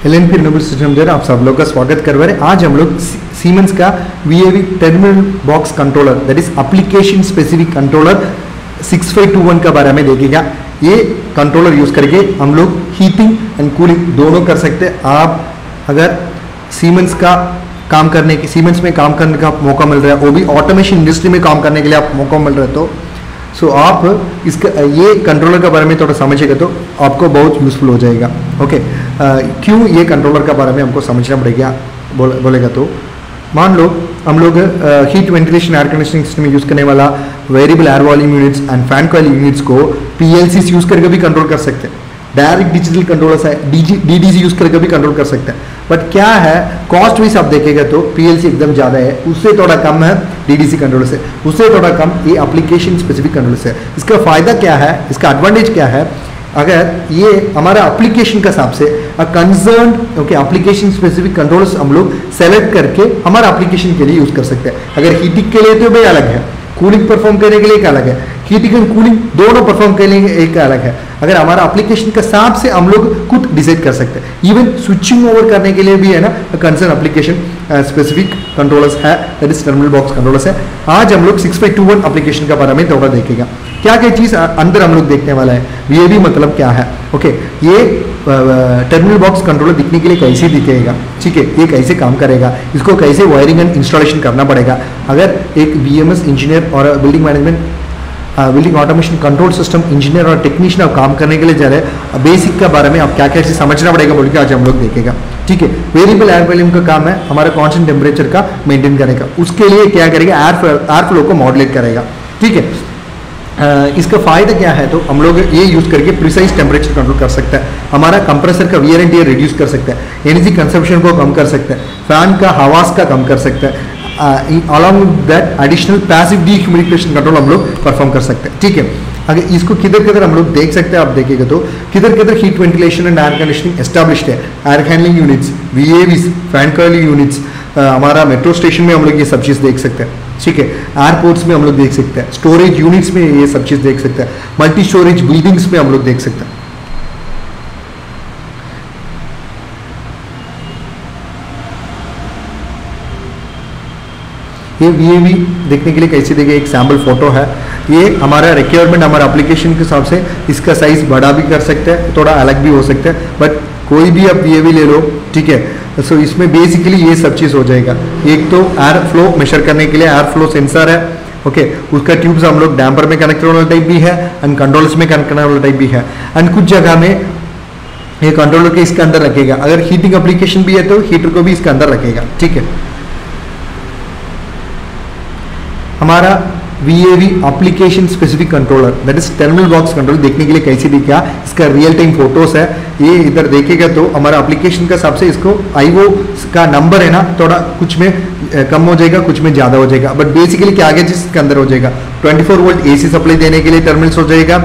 LNP renewable system जो है आप सब लोग का स्वागत कर रहे हैं। आज हम लोग सीमेंस का VAV terminal box controller that is application specific controller 6521 का बारे में देखेगा। ये कंट्रोलर यूज करके हम लोग हीटिंग एंड कूलिंग दोनों कर सकते हैं। आप अगर सीमेंस में काम करने का मौका मिल रहा है, वो भी ऑटोमेशन इंडस्ट्री में काम करने के लिए आप मौका मिल रहा है, तो आप इसका ये कंट्रोलर के बारे में थोड़ा समझिएगा तो आपको बहुत यूज़फुल हो जाएगा। ओके, क्यों ये कंट्रोलर के बारे में हमको समझना पड़ेगा बोलेगा तो मान लो हम लोग heat ventilation air conditioning system में यूज़ करने वाला variable air volume units and fan coil units को PLCs यूज़ करके भी कंट्रोल कर सकते हैं। डायरेक्ट डिजिटल कंट्रोलर्स है, DDC यूज़ करके भी कंट्रोल कर सकते हैं। बट क्या है, कॉस्ट वाइज आप देखेगा तो PLC एकदम ज़्यादा है, उससे थोड़ा कम है DDC कंट्रोलर से, उससे थोड़ा कम ये एप्लीकेशन स्पेसिफिक कंट्रोलर से। इसका फ़ायदा क्या है, इसका एडवांटेज क्या है, अगर ये हमारा एप्लीकेशन के हिसाब से कंसर्न एप्लीकेशन स्पेसिफिक कंट्रोलर्स हम लोग सेलेक्ट करके हमारा एप्लीकेशन के लिए यूज़ कर सकते हैं। अगर हीटिंग के लिए तो भाई अलग है, कूलिंग परफॉर्म करने के लिए एक अलग है, हीटिंग एंड कूलिंग दोनों परफॉर्म करने के लिए एक अलग है। अगर हमारा एप्लीकेशन के हिसाब से हम लोग खुद डिसाइड कर सकते हैं। इवन स्विचिंग ओवर करने के लिए भी है ना कंसर्न एप्लीकेशन स्पेसिफिक कंट्रोलर्स है, that is terminal box controllers है। आज हम लोग 6521 एप्लीकेशन का बारे में थोड़ा देखेगा। क्या क्या चीज़ अंदर हम लोग देखने वाला है, VAV मतलब क्या है। ओके, ये टर्मिनल बॉक्स कंट्रोलर दिखने के लिए कैसे दिखेगा, ठीक है, ये कैसे काम करेगा, इसको कैसे वायरिंग एंड इंस्टॉलेशन करना पड़ेगा। अगर एक BMS इंजीनियर और building management building automation control system engineer और टेक्नीशियन आप काम करने के लिए जा रहे हैं, बेसिक के बारे में आप क्या क्या चीज़ समझना पड़ेगा बोल के आज हम लोग देखेगा। ठीक है, वेरिएबल एयर वॉल्यूम का काम है हमारा कांस्टेंट टेम्परेचर का मेंटेन करेगा। उसके लिए क्या करेगा, एयर फ्लो को मॉडुलेट करेगा। ठीक है, इसका फ़ायदा क्या है, तो हम लोग ये यूज़ करके प्रिसाइज टेम्परेचर कंट्रोल कर सकते हैं। हमारा कंप्रेसर का वियर एंड टियर रिड्यूस कर सकते हैं, एनर्जी कंजप्शन को कम कर सकते हैं, फैन का हवास का कम कर सकते हैं। Along with that additional passive dehumidification control हम लोग परफॉर्म कर सकते हैं। ठीक है, अगर इसको किधर किधर हम लोग देख सकते हैं, आप देखिएगा तो किधर किधर heat ventilation and air conditioning established है। Air handling units, VAVs, fan coil units, हमारा मेट्रो स्टेशन में हम लोग ये सब चीज़ देख सकते हैं। ठीक है, एयरपोर्ट्स में हम लोग देख सकते हैं, स्टोरेज यूनिट्स में ये सब चीज़ देख सकते हैं, मल्टी स्टोरेज बिल्डिंग्स में हम लोग देख सकते हैं। ये VAV देखने के लिए कैसे देखे, एक सैम्पल फोटो है। ये हमारा रिक्वायरमेंट हमारा एप्लीकेशन के हिसाब से इसका साइज बड़ा भी कर सकते हैं, थोड़ा अलग भी हो सकता है, बट कोई भी आप VAV ले लो, ठीक है। सो इसमें बेसिकली ये सब चीज़ हो जाएगा। एक तो एयर फ्लो मेजर करने के लिए एयर फ्लो सेंसर है, ओके, उसका ट्यूब्स हम लोग डैम्पर में कनेक्ट करने वाला टाइप भी है एंड कंट्रोलर्स में कनेक्ट करने वाला टाइप भी है। एंड कुछ जगह में ये कंट्रोलर के इसके अंदर रखेगा, अगर हीटिंग एप्लीकेशन भी है तो हीटर को भी इसके अंदर रखेगा। ठीक है, हमारा VAV application specific controller that is terminal box controller देखने के लिए कैसे दिखा, इसका रियल टाइम फोटोस है। ये इधर देखेगा तो हमारा एप्लीकेशन का हिसाब से इसको IO का नंबर है ना, थोड़ा कुछ में कम हो जाएगा, कुछ में ज़्यादा हो जाएगा, बट बेसिकली क्या आगे जिसके अंदर हो जाएगा 24 वोल्ट AC सप्लाई देने के लिए टर्मिनल्स हो जाएगा।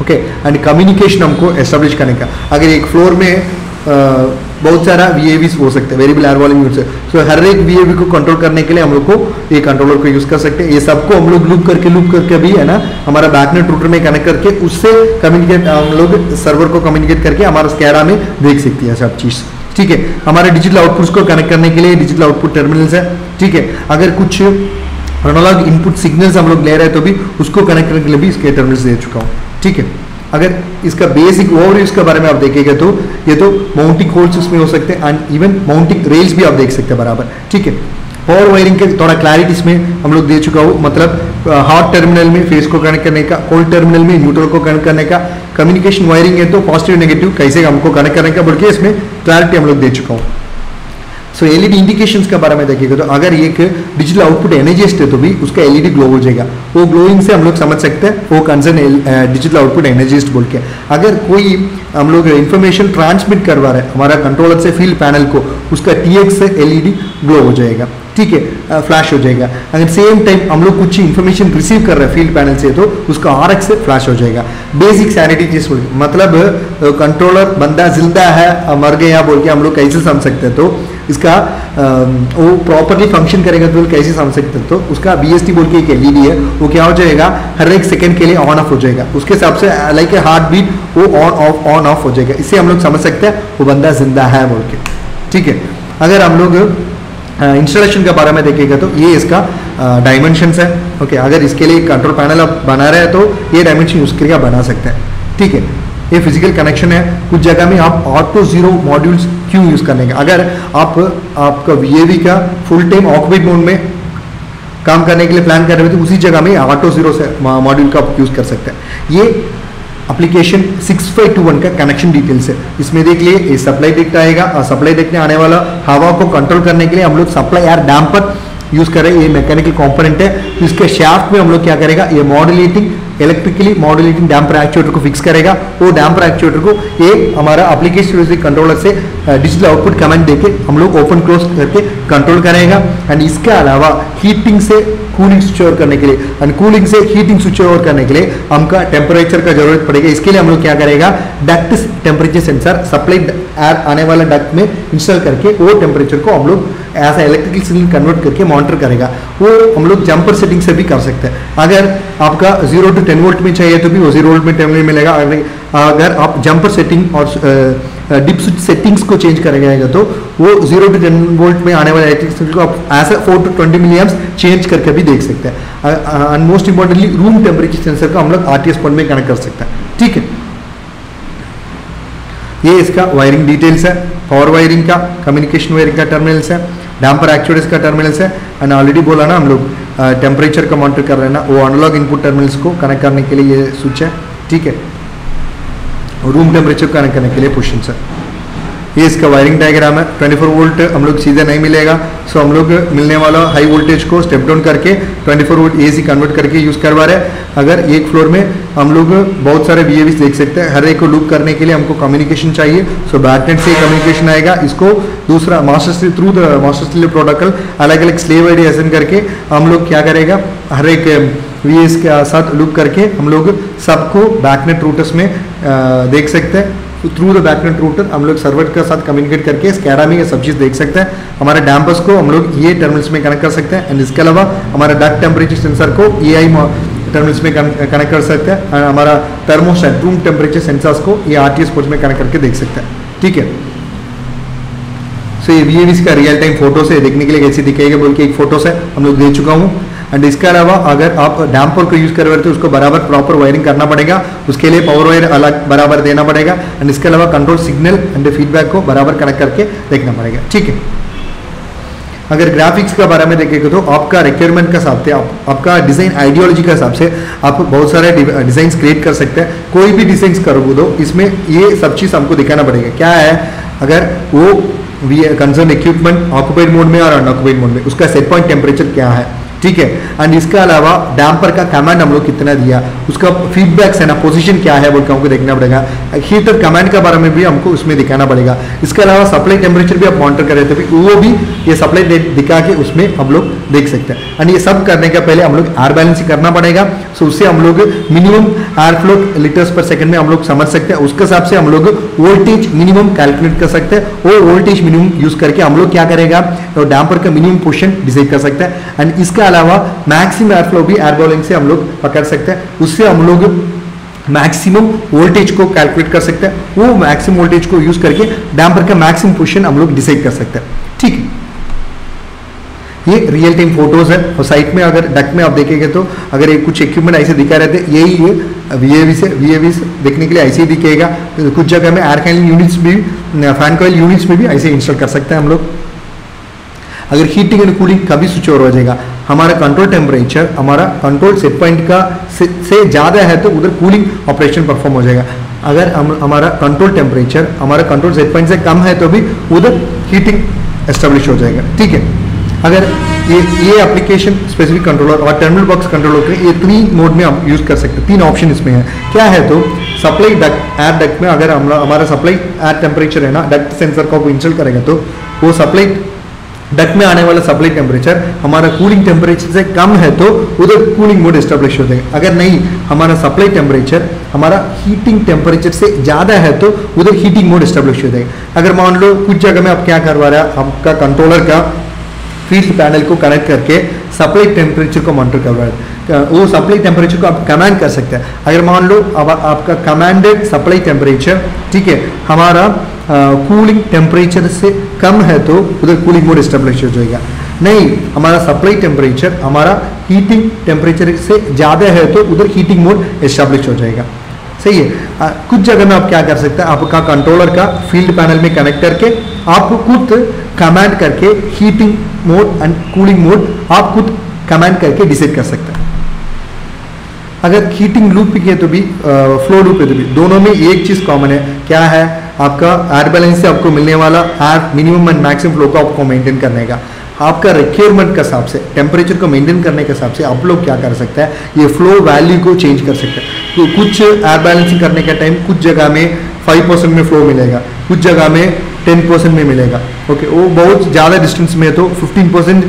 ओके, एंड कम्युनिकेशन हमको एस्टेब्लिश करने का, अगर एक फ्लोर में बहुत सारा VAVs हो सकते हैं, वेरिएबल एयर वॉल्यूम यूनिट से, सो हर एक VAV को कंट्रोल करने के लिए हम लोग को ये कंट्रोलर को यूज़ कर सकते हैं। ये सबको हम लोग लूप करके भी है ना हमारा बैकनेट रूटर में कनेक्ट करके उससे कम्युनिकेट हम लोग सर्वर को कम्युनिकेट करके हमारा SCADA में देख सकती है सब चीज़। ठीक है, हमारे डिजिटल आउटपुट्स को कनेक्ट करने के लिए डिजिटल आउटपुट टर्मिनल्स है। ठीक है, अगर कुछ एनालॉग इनपुट सिग्नल्स हम लोग ले रहे हैं तो भी उसको कनेक्ट करने के लिए भी इसके टर्मिनल्स दे चुका हूँ। ठीक है, अगर इसका बेसिक ओवरव्यू इसके बारे में आप देखेंगे तो ये तो माउंटिंग होल्स उसमें हो सकते हैं एंड इवन माउंटिंग रेल्स भी आप देख सकते हैं बराबर। ठीक है, पावर वायरिंग के थोड़ा क्लैरिटी इसमें हम लोग दे चुका हूँ, मतलब हॉट टर्मिनल में फेस को कनेक्ट करने का, कोल्ड टर्मिनल में न्यूट्रल को कनेक्ट करने का, कम्युनिकेशन वायरिंग है तो पॉजिटिव नेगेटिव कैसे हमको कनेक्ट करने का बोल के इसमें क्लैरिटी हम लोग दे चुका हूँ। सो LED इंडिकेशंस के बारे में देखिएगा तो अगर एक डिजिटल आउटपुट एनर्जिस्ट है तो भी उसका LED ग्लो हो जाएगा, वो ग्लोइंग से हम लोग समझ सकते हैं वो कंसर्न डिजिटल आउटपुट एनर्जिस्ट बोल के। अगर कोई हम लोग इंफॉर्मेशन ट्रांसमिट करवा रहे हैं हमारा कंट्रोलर से फील्ड पैनल को, उसका TX से LED ग्लो हो जाएगा। ठीक है, फ्लैश हो जाएगा। अगर सेम टाइम हम लोग कुछ इन्फॉर्मेशन रिसीव कर रहे हैं फील्ड पैनल से तो उसका RX से फ्लैश हो जाएगा। बेसिक सैनिटी चेक मतलब कंट्रोलर बंदा जिंदा है मर गया बोल के हम लोग कैसे समझ सकते हैं, तो इसका वो प्रॉपरली फंक्शन करेगा तो कैसे समझ सकते हैं, तो उसका BST बोल के एक LED है, वो क्या हो जाएगा हर एक सेकंड के लिए ऑन ऑफ हो जाएगा, उसके हिसाब से लाइक हार्ट बीट वो ऑन ऑफ हो जाएगा। इससे हम लोग समझ सकते हैं वो बंदा जिंदा है बोल के, ठीक है। अगर हम लोग इंस्टॉलेशन के बारे में देखेगा तो ये इसका डायमेंशंस है, ओके। अगर इसके लिए कंट्रोल पैनल आप बना रहे हैं तो ये डायमेंशन यूज करके आप बना सकते हैं, ठीक है। ये फिजिकल कनेक्शन है। कुछ जगह में आप ऑटो जीरो मॉड्यूल्स क्यों यूज करने का, अगर आपका VAV का फुल टाइम ऑक्यूपाइड मोड में काम करने के लिए प्लान कर रहे हो तो उसी जगह में ऑटो जीरो से मॉड्यूल का आप यूज कर सकते हैं। ये एप्लीकेशन 6521 का कनेक्शन डिटेल्स है, इसमें देख लिए ये सप्लाई डिक्ट आएगा और सप्लाई डिक्ट में आने वाला हवा को कंट्रोल करने के लिए हम लोग सप्लाई एयर डैम्पर यूज करें, ये मैकेनिकल कंपोनेंट है। तो इसके शाफ्ट में हम लोग क्या करेगा, ये modulating electrically modulating damper actuator को फिक्स करेगा। वो डैम्पर एक्चुएटर को ये हमारा एप्लीकेशन कंट्रोलर से डिजिटल आउटपुट कमांड देके हम लोग ओपन क्लोज करके कंट्रोल करेगा। एंड इसके अलावा हीटिंग से कूलिंग स्विच ओवर करने के लिए एंड कूलिंग से हीटिंग स्विच ओवर करने के लिए हमका टेम्परेचर का जरूरत पड़ेगा। इसके लिए हम लोग क्या करेगा, duct temperature sensor supply air आने वाला डक्ट में इंस्टॉल करके वो टेम्परेचर को हम लोग ऐसा इलेक्ट्रिकल सिग्नल कन्वर्ट करके मॉनिटर करेगा। वो हम लोग जंपर सेटिंग से भी कर सकते हैं। अगर आपका 0 to 10 वोल्ट में चाहिए तो भी वो 0 वोल्ट में टर्मिनल मिलेगा। अगर आप जंपर सेटिंग और डिप स्विच सेटिंग्स को चेंज करेगा तो वो 0 to 10 वोल्ट में आने वाले इलेक्ट्रिक सिग्नल को आप ऐसा 4 to 20 मिली एम्प्स चेंज करके भी देख सकते हैं। And most importantly room temperature sensor को हम लोग RTS पोर्ट में कनेक्ट कर सकते हैं, ठीक है। ये इसका वायरिंग डिटेल्स है, पावर वायरिंग का, कम्युनिकेशन वायरिंग का टर्मिनल्स है, डैम्पर एक्चुएटर्स का टर्मिनल्स है। एंड ऑलरेडी बोला ना हम लोग टेम्परेचर का मॉनिटर कर रहे हैं ना, वो एनालॉग इनपुट टर्मिनल्स को कनेक्ट करने के लिए ये स्विच है, ठीक है। रूम टेम्परेचर कनेक्ट करने के लिए पोजिशन है। ये इसका वायरिंग डायग्राम है। 24 वोल्ट हम लोग सीधे नहीं मिलेगा, सो हम लोग मिलने वाला हाई वोल्टेज को स्टेप डाउन करके 24 वोल्ट AC कन्वर्ट करके यूज़ करवा रहे हैं। अगर एक फ्लोर में हम लोग बहुत सारे VAVs देख सकते हैं, हर एक को लूप करने के लिए हमको कम्युनिकेशन चाहिए। सो बैकनेट से कम्युनिकेशन आएगा, इसको दूसरा master slave through the master slave protocol अलग अलग स्लेव ID असाइन करके हम लोग क्या करेगा, हर एक VAS के साथ लूप करके हम लोग सबको बैकनेट रूटर्स में देख सकते हैं। थ्रू द बैकनेट रूटर हम लोग सर्वर के साथ कम्युनिकेट करके SCADA में ये सब चीज़ देख सकते हैं। हमारे डैम्पर्स को हम लोग ये टर्मिनल्स में कनेक्ट कर सकते हैं। एंड इसके अलावा हमारा डक्ट टेम्परेचर सेंसर को AI टर्मिनल्स में कनेक्ट कर सकते हैं। एंड हमारा थर्मोस्टेट रूम टेम्परेचर सेंसर्स को ये RTS पोर्ट्स में कनेक्ट करके देख सकते हैं, ठीक है। सो ये VAVs का रियल टाइम फोटोस है, देखने के लिए कैसे दिखेगा बोल के एक फोटोस है हम लोग दे चुका हूँ। एंड इसके अलावा अगर आप डैम्पर को यूज़ कर रहे हो तो उसको बराबर प्रॉपर वायरिंग करना पड़ेगा, उसके लिए पावर वायर अलग बराबर देना पड़ेगा। एंड इसके अलावा कंट्रोल सिग्नल एंड फीडबैक को बराबर कनेक्ट करके देखना पड़ेगा, ठीक है। अगर ग्राफिक्स के बारे में देखेंगे तो आपका रिक्वायरमेंट के हिसाब से आपका डिज़ाइन आइडियोलॉजी के हिसाब से आप बहुत सारे डिज़ाइंस क्रिएट कर सकते हैं। कोई भी डिज़ाइंस करोगे तो इसमें ये सब चीज़ हमको दिखाना पड़ेगा। क्या है, अगर वो कंसर्न इक्विपमेंट ऑक्यूपाइड मोड में और अनऑक्यूपाइड मोड में उसका सेट पॉइंट टेम्परेचर क्या है, ठीक है। एंड इसके अलावा डैम्पर का कमांड हम लोग कितना दिया, उसका फीडबैक्स है ना, पोजीशन क्या है बोल के हमको देखना पड़ेगा। हीटर कमांड के बारे में भी हमको उसमें दिखाना पड़ेगा। इसके अलावा सप्लाई टेम्परेचर भी आप मॉनिटर कर रहे थे, वो भी ये सप्लाई दिखा के उसमें हम लोग देख सकते हैं। एंड ये सब करने का पहले हम लोग एयर बैलेंसिंग करना पड़ेगा। सो उससे हम लोग मिनिमम एयर फ्लो लीटर्स पर सेकंड में हम लोग समझ सकते हैं। उसके हिसाब से हम लोग वोल्टेज मिनिमम कैलकुलेट कर सकते हैं। वो वोल्टेज मिनिमम यूज करके हम लोग क्या करेगा, तो डैम्पर का मिनिमम पोजीशन डिसाइड कर सकते हैं। एंड इसके अलावा मैक्सिमम एयर फ्लो भी एयर बैलेंसिंग से हम लोग पकड़ सकते हैं। उससे हम लोग मैक्सिमम वोल्टेज को कैलकुलेट कर सकते हैं। वो मैक्सिमम वोल्टेज को यूज करके डैम्पर का मैक्सिमम पोजीशन हम लोग डिसाइड कर सकते हैं, ठीक है। ये रियल टाइम फोटोज है। और साइट में अगर डक्ट में आप देखेंगे तो अगर ये कुछ इक्विपमेंट ऐसे दिखा रहे थे, यही ये VAVs है। VAVs देखने के लिए ऐसे ही दिखेगा। कुछ जगह में एयर हैंडलिंग यूनिट्स भी, फैन कॉइल यूनिट्स में भी ऐसे इंस्टॉल कर सकते हैं हम लोग। अगर हीटिंग एंड कूलिंग कभी स्विच ओवर हो जाएगा, हमारा कंट्रोल टेम्परेचर हमारा कंट्रोल सेट पॉइंट का से ज़्यादा है तो उधर कूलिंग ऑपरेशन परफॉर्म हो जाएगा। अगर हमारा कंट्रोल टेम्परेचर हमारा कंट्रोल सेट पॉइंट से कम है तो भी उधर हीटिंग एस्टेब्लिश हो जाएगा, ठीक है। अगर ये एप्लीकेशन स्पेसिफिक कंट्रोलर और टर्मिनल बॉक्स कंट्रोलर के ये 3 मोड में हम यूज़ कर सकते हैं। 3 ऑप्शन इसमें है। क्या है तो सप्लाई डक्ट, एयर डक्ट में अगर हमारा सप्लाई एयर टेम्परेचर है ना, डक्ट सेंसर को इंस्टॉल करेगा तो वो सप्लाई डक्ट में आने वाला सप्लाई टेम्परेचर हमारा कूलिंग टेम्परेचर से कम है तो उधर कूलिंग मोड एस्टेब्लिश हो जाएगा। अगर नहीं हमारा सप्लाई टेम्परेचर हमारा हीटिंग टेम्परेचर से ज़्यादा है तो उधर हीटिंग मोड एस्टेब्लिश हो जाएगा। अगर मान लो कुछ जगह में आप क्या करवा रहे हैं, आपका कंट्रोलर का फील्ड पैनल को कनेक्ट करके सप्लाई टेम्परेचर को मॉनिटर करवा रहे हैं, वो सप्लाई टेम्परेचर को आप कमांड कर सकते हैं। अगर मान लो अब आपका कमांडेड सप्लाई टेम्परेचर ठीक है हमारा कूलिंग टेम्परेचर से कम है तो उधर कूलिंग मोड एस्टेब्लिश हो जाएगा। नहीं हमारा सप्लाई टेम्परेचर हमारा हीटिंग टेम्परेचर से ज़्यादा है तो उधर हीटिंग मोड एस्टेब्लिश हो जाएगा। सही है। कुछ जगह में आप क्या कर सकते हैं, आपका कंट्रोलर का फील्ड पैनल में कनेक्ट करके आप खुद कमांड करके heating mode and cooling mode आप खुद कमांड करके डिसाइड कर सकते हैं। अगर हीटिंग लूप है तो भी फ्लो लूप है तो भी दोनों में एक चीज़ कॉमन है, क्या है आपका एयर बैलेंस से आपको मिलने वाला air minimum and maximum flow को आपको मेंटेन करने का, आपका रिक्वायरमेंट के हिसाब से टेम्परेचर को मेंटेन करने के हिसाब से आप लोग क्या कर सकते हैं, ये फ्लो वैल्यू को चेंज कर सकते हैं। तो कुछ एयर बैलेंसिंग करने के टाइम कुछ जगह में 5% में फ्लो मिलेगा, कुछ जगह में 10% में मिलेगा। ओके वो बहुत ज़्यादा डिस्टेंस में है तो 15%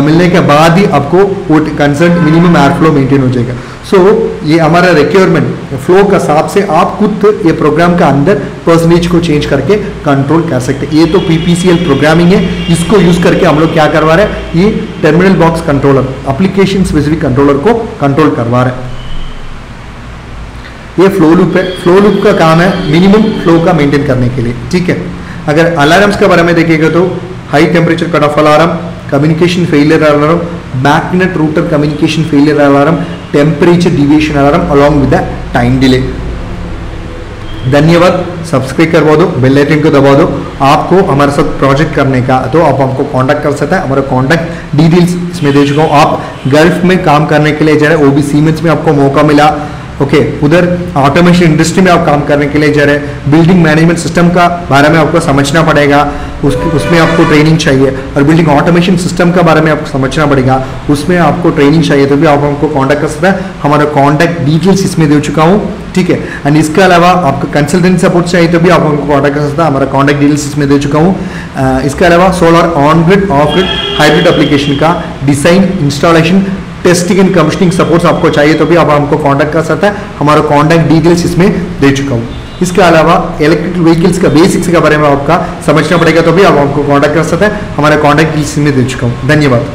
मिलने के बाद ही आपको वो concern minimum air flow maintain हो जाएगा। सो ये हमारा रिक्वायरमेंट फ्लो का हिसाब से आप खुद ये प्रोग्राम का अंदर परसेंटेज को चेंज करके कंट्रोल कर सकते हैं। ये तो PPCL प्रोग्रामिंग है, इसको यूज़ करके हम लोग क्या करवा रहे हैं, ये terminal box controller application specific controller को कंट्रोल करवा रहे हैं। ये फ्लो लूप है, फ्लो लूप का काम है मिनिमम फ्लो का मेंटेन करने के लिए। ठीक है। अगर अलार्म्स के बारे में देखेगा तो high temperature cut off alarm, communication failure alarm, BACnet router communication failure alarm, temperature deviation alarm along with the time delay. धन्यवाद। सब्सक्राइब करवा दो, बेल आइकन को दबा दो। आपको हमारे साथ प्रोजेक्ट करने का तो आप हमको कांटेक्ट कर सकते हैं। हमारा कांटेक्ट डिटेल्स इसमें दे चुका हूँ। आप गल्फ में काम करने के लिए जा रहे हैं, वो भी सीमेंस में आपको मौका मिला। ओके उधर ऑटोमेशन इंडस्ट्री में आप काम करने के लिए जा रहे हैं, बिल्डिंग मैनेजमेंट सिस्टम का बारे में आपको समझना पड़ेगा, उसमें आपको ट्रेनिंग चाहिए। और बिल्डिंग ऑटोमेशन सिस्टम का बारे में आपको समझना पड़ेगा, उसमें आपको ट्रेनिंग चाहिए तो भी आप हमको कांटेक्ट कर सकते हैं। हमारा कांटेक्ट डिटेल्स इसमें दे चुका हूँ। ठीक है। एंड इसके अलावा आपको कंसल्टेंट सपोर्ट चाहिए तो भी आप हमको कांटेक्ट कर सकते हैं। हमारा कांटेक्ट डिटेल्स इसमें दे चुका हूँ। इसके अलावा solar on grid off grid hybrid application का design, installation, testing and commissioning supports आपको चाहिए तो भी आप हमको कांटेक्ट कर सकते हैं। हमारा कांटेक्ट डिटेल्स इसमें दे चुका हूँ। इसके अलावा इलेक्ट्रिकल व्हीकल्स का बेसिक्स के बारे में आपका समझना पड़ेगा तो भी आप हमको कांटेक्ट कर सकते हैं। हमारा कांटेक्ट डिटेल्स इसमें दे चुका हूँ। धन्यवाद।